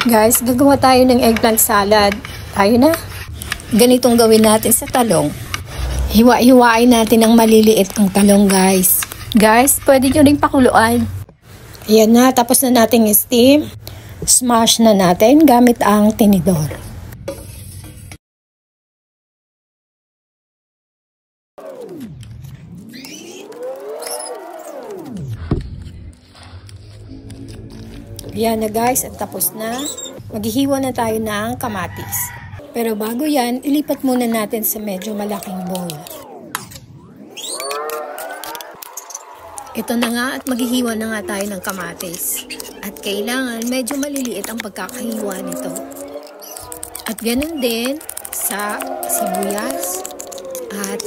Guys, gagawa tayo ng eggplant salad. Tayo na. Ganitong gawin natin sa talong. Hiwa-hiwain natin ng maliliit ang talong, guys. Guys, pwede nyo rin pakuluan. Ayan na, tapos na nating steam. Smash na natin gamit ang tinidor. Ayan na guys, at tapos na. Maghihiwa na tayo ng kamatis. Pero bago yan, ilipat muna natin sa medyo malaking bowl. Ito na nga at maghihiwa na nga tayo ng kamatis. At kailangan medyo maliliit ang pagkakahiwa nito. At ganun din sa sibuyas at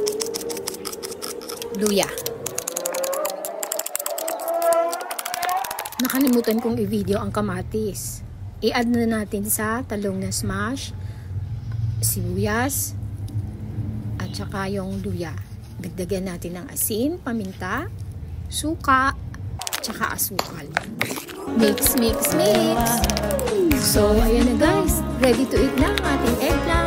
luya. Nakalimutan kong i-video ang kamatis. I-add na natin sa talong na smash, sibuyas, at saka yung luya. Dagdagan natin ng asin, paminta, suka, at saka asukal. Mix, mix, mix! So, ayan na guys. Ready to eat na ang ating eggplant.